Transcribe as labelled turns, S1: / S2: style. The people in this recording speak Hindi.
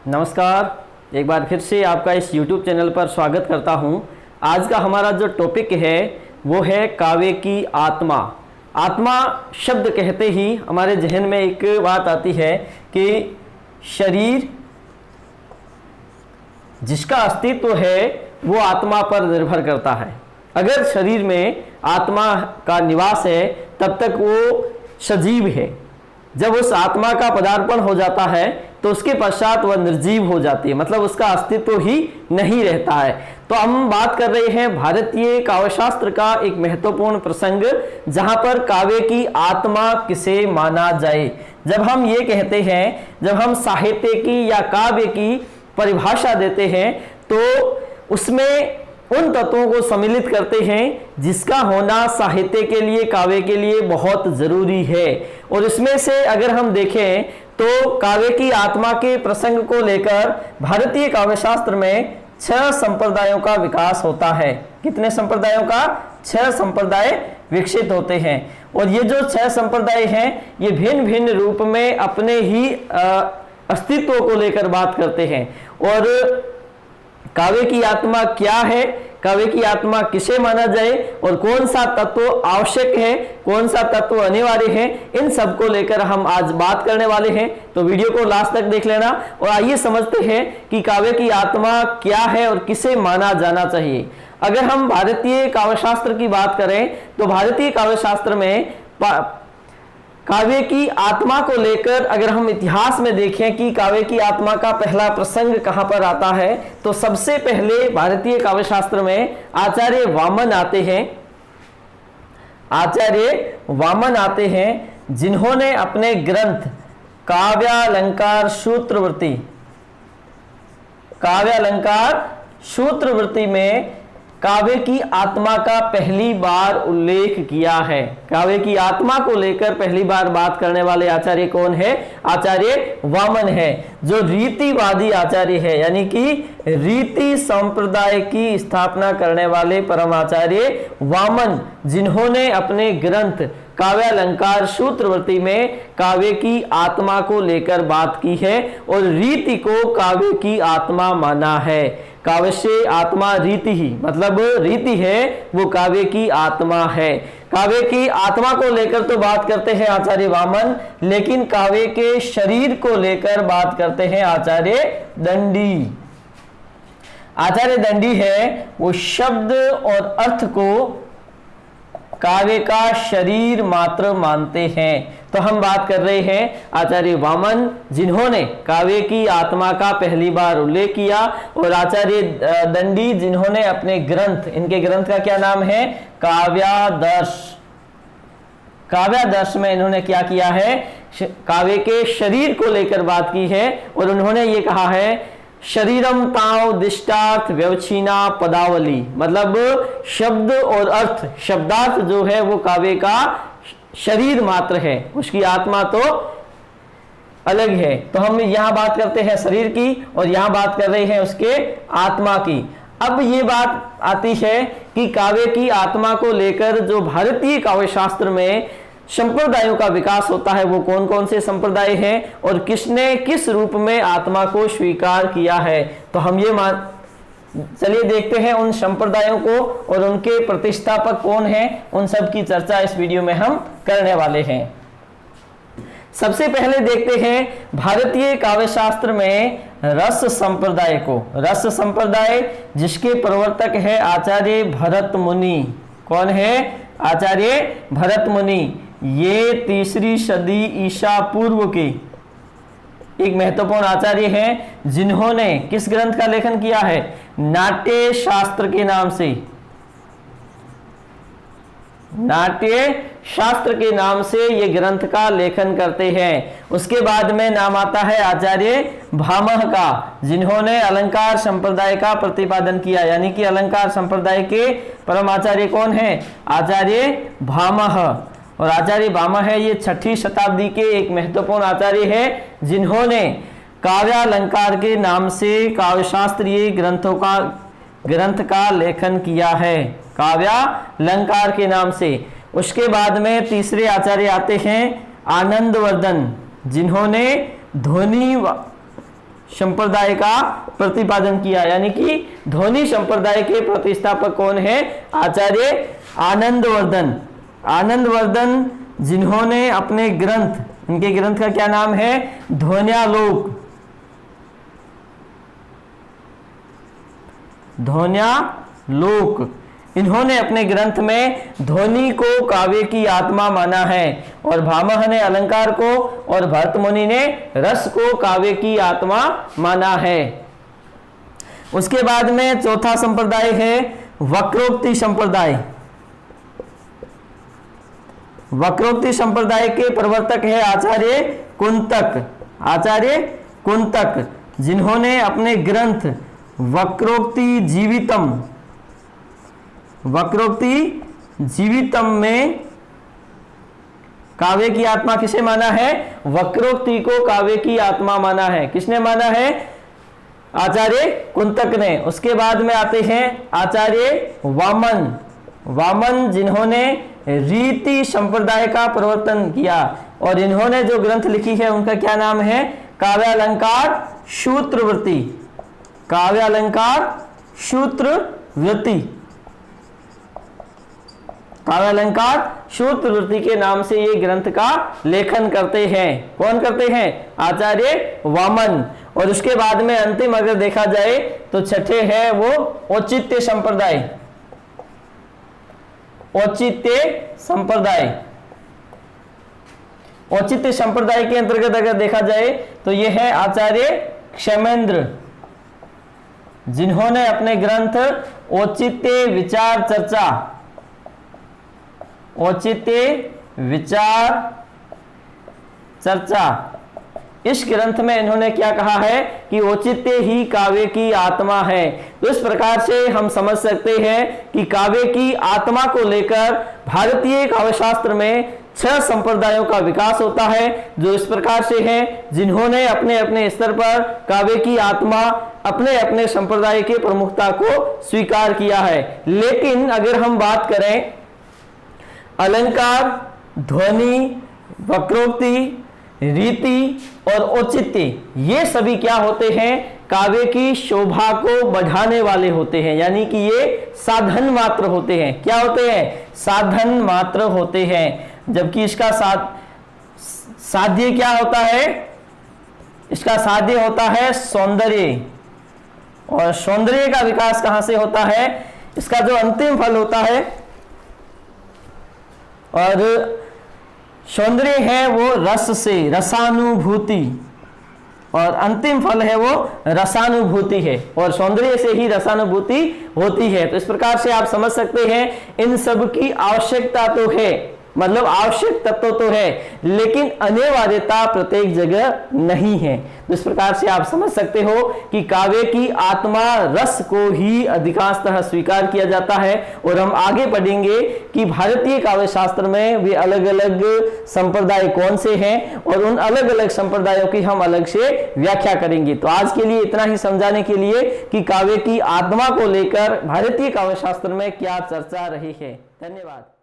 S1: नमस्कार, एक बार फिर से आपका इस YouTube चैनल पर स्वागत करता हूं। आज का हमारा जो टॉपिक है वो है काव्य की आत्मा। आत्मा शब्द कहते ही हमारे जहन में एक बात आती है कि शरीर जिसका अस्तित्व है वो आत्मा पर निर्भर करता है। अगर शरीर में आत्मा का निवास है तब तक वो सजीव है। जब उस आत्मा का पदार्पण हो जाता है तो उसके पश्चात वह निर्जीव हो जाती है, मतलब उसका अस्तित्व ही नहीं रहता है। तो हम बात कर रहे हैं भारतीय काव्यशास्त्र का एक महत्वपूर्ण प्रसंग, जहां पर काव्य की आत्मा किसे माना जाए। जब हम ये कहते हैं, जब हम साहित्य की या काव्य की परिभाषा देते हैं तो उसमें उन तत्वों को सम्मिलित करते हैं जिसका होना साहित्य के लिए, काव्य के लिए बहुत जरूरी है। और इसमें से अगर हम देखें तो काव्य की आत्मा के प्रसंग को लेकर भारतीय काव्यशास्त्र में 6 संप्रदायों का विकास होता है। कितने संप्रदायों का? 6 संप्रदाय विकसित होते हैं। और ये जो 6 संप्रदाय हैं ये भिन्न भिन्न रूप में अपने ही अस्तित्व को लेकर बात करते हैं। और काव्य की आत्मा क्या है, काव्य की आत्मा किसे माना जाए और कौन सा तत्व आवश्यक है, कौन सा तत्व अनिवार्य है, इन सब को लेकर हम आज बात करने वाले हैं। तो वीडियो को लास्ट तक देख लेना और आइए समझते हैं कि काव्य की आत्मा क्या है और किसे माना जाना चाहिए। अगर हम भारतीय काव्यशास्त्र की बात करें तो भारतीय काव्यशास्त्र में काव्य की आत्मा को लेकर अगर हम इतिहास में देखें कि काव्य की आत्मा का पहला प्रसंग कहां पर आता है, तो सबसे पहले भारतीय काव्यशास्त्र में आचार्य वामन आते हैं। आचार्य वामन आते हैं जिन्होंने अपने ग्रंथ काव्यालंकार सूत्रवृत्ति में काव्य की आत्मा का पहली बार उल्लेख किया है। काव्य की आत्मा को लेकर पहली बार बात करने वाले आचार्य कौन है? आचार्य वामन है, जो रीतिवादी आचार्य है, यानी कि रीति संप्रदाय की स्थापना करने वाले परम आचार्य वामन, जिन्होंने अपने ग्रंथ काव्यालंकार सूत्रवृत्ति में काव्य की आत्मा को लेकर बात की है और रीति को काव्य की आत्मा माना है। काव्य से आत्मा रीति ही, मतलब रीति है वो काव्य की आत्मा है। काव्य की आत्मा को लेकर तो बात करते हैं आचार्य वामन, लेकिन काव्य के शरीर को लेकर बात करते हैं आचार्य दंडी। आचार्य दंडी है वो शब्द और अर्थ को काव्य का शरीर मात्र मानते हैं। तो हम बात कर रहे हैं आचार्य वामन, जिन्होंने काव्य की आत्मा का पहली बार उल्लेख किया, और आचार्य दंडी जिन्होंने अपने ग्रंथ, इनके ग्रंथ का क्या नाम है? काव्यादर्श। काव्यादर्श में इन्होंने क्या किया है? काव्य के शरीर को लेकर बात की है और उन्होंने ये कहा है शरीरम ताव दिष्टार्थ व्यवच्छिन्ना पदावली, मतलब शब्द और अर्थ, शब्दार्थ जो है वो काव्य का शरीर मात्र है, उसकी आत्मा तो अलग है। तो हम यहां बात करते हैं शरीर की और यहां बात कर रहे हैं उसके आत्मा की। अब ये बात आती है कि काव्य की आत्मा को लेकर जो भारतीय काव्यशास्त्र में संप्रदायों का विकास होता है वो कौन कौन से संप्रदाय हैं और किसने किस रूप में आत्मा को स्वीकार किया है। तो हम ये चलिए देखते हैं उन संप्रदायों को और उनके प्रतिष्ठापक कौन हैं, उन सब की चर्चा इस वीडियो में हम करने वाले हैं। सबसे पहले देखते हैं भारतीय काव्यशास्त्र में रस संप्रदाय को। रस संप्रदाय जिसके प्रवर्तक है आचार्य भरत मुनि। कौन है? आचार्य भरत मुनि। ये 3री सदी ईसा पूर्व के एक महत्वपूर्ण आचार्य हैं, जिन्होंने किस ग्रंथ का लेखन किया है? नाट्य शास्त्र के नाम से। नाट्य शास्त्र के नाम से ये ग्रंथ का लेखन करते हैं। उसके बाद में नाम आता है आचार्य भामह का, जिन्होंने अलंकार संप्रदाय का प्रतिपादन किया, यानी कि अलंकार संप्रदाय के परम आचार्य कौन है? आचार्य भामह। और आचार्य भामह है ये 6ठी शताब्दी के एक महत्वपूर्ण आचार्य है, जिन्होंने काव्यालंकार के नाम से काव्यशास्त्रीय ग्रंथ का लेखन किया है, काव्यालंकार के नाम से। उसके बाद में तीसरे आचार्य आते हैं आनंदवर्धन, जिन्होंने संप्रदाय का प्रतिपादन किया, यानी कि ध्वनि संप्रदाय के प्रतिष्ठापक कौन है? आचार्य आनंदवर्धन। आनंदवर्धन जिन्होंने अपने ग्रंथ, इनके ग्रंथ का क्या नाम है? ध्वन्यालोक। ध्वन्यालोक। इन्होंने अपने ग्रंथ में ध्वनि को काव्य की आत्मा माना है, और भामह ने अलंकार को और भरत मुनि ने रस को काव्य की आत्मा माना है। उसके बाद में चौथा संप्रदाय है वक्रोक्ति संप्रदाय। वक्रोक्ति संप्रदाय के प्रवर्तक है आचार्य कुंतक। आचार्य कुंतक जिन्होंने अपने ग्रंथ वक्रोक्ति जीवितम, वक्रोक्ति जीवितम में काव्य की आत्मा किसे माना है? वक्रोक्ति को काव्य की आत्मा माना है। किसने माना है? आचार्य कुंतक ने। उसके बाद में आते हैं आचार्य वामन। वामन जिन्होंने रीति संप्रदाय का प्रवर्तन किया, और इन्होंने जो ग्रंथ लिखी है उनका क्या नाम है? काव्यालंकार सूत्रवृत्ति। काव्यालंकार सूत्रवृत्ति। काव्यालंकार सूत्रवृत्ति के नाम से ये ग्रंथ का लेखन करते हैं। कौन करते हैं? आचार्य वामन। और उसके बाद में अंतिम अगर देखा जाए तो छठे है वो औचित्य संप्रदाय। औचित्य संप्रदाय। औचित्य संप्रदाय के अंतर्गत अगर देखा जाए तो यह है आचार्य क्षेमेंद्र, जिन्होंने अपने ग्रंथ औचित्य विचार चर्चा, औचित्य विचार चर्चा, इस ग्रंथ में इन्होंने क्या कहा है कि औचित्य ही काव्य की आत्मा है। तो इस प्रकार से हम समझ सकते हैं कि काव्य की आत्मा को लेकर भारतीय काव्यशास्त्र में 6 संप्रदायों का विकास होता है, जो इस प्रकार से हैं, जिन्होंने अपने अपने स्तर पर काव्य की आत्मा, अपने अपने संप्रदाय की प्रमुखता को स्वीकार किया है। लेकिन अगर हम बात करें अलंकार, ध्वनि, वक्रोक्ति, रीति और औचित्य, ये सभी क्या होते हैं? काव्य की शोभा को बढ़ाने वाले होते हैं, यानी कि ये साधन मात्र होते हैं। क्या होते हैं? साधन मात्र होते हैं। जबकि इसका साध्य क्या होता है? इसका साध्य होता है सौंदर्य, और सौंदर्य का विकास कहां से होता है? इसका जो अंतिम फल होता है, और सौंदर्य है वो रस से, रसानुभूति, और अंतिम फल है वो रसानुभूति है, और सौंदर्य से ही रसानुभूति होती है। तो इस प्रकार से आप समझ सकते हैं इन सब की आवश्यकता तो है, मतलब आवश्यक तत्व तो है, लेकिन अनिवार्यता प्रत्येक जगह नहीं है। तो इस प्रकार से आप समझ सकते हो कि काव्य की आत्मा रस को ही अधिकांशतः स्वीकार किया जाता है। और हम आगे पढ़ेंगे कि भारतीय काव्य शास्त्र में वे अलग अलग संप्रदाय कौन से हैं, और उन अलग अलग संप्रदायों की हम अलग से व्याख्या करेंगे। तो आज के लिए इतना ही समझाने के लिए कि काव्य की आत्मा को लेकर भारतीय काव्य शास्त्र में क्या चर्चा रही है। धन्यवाद।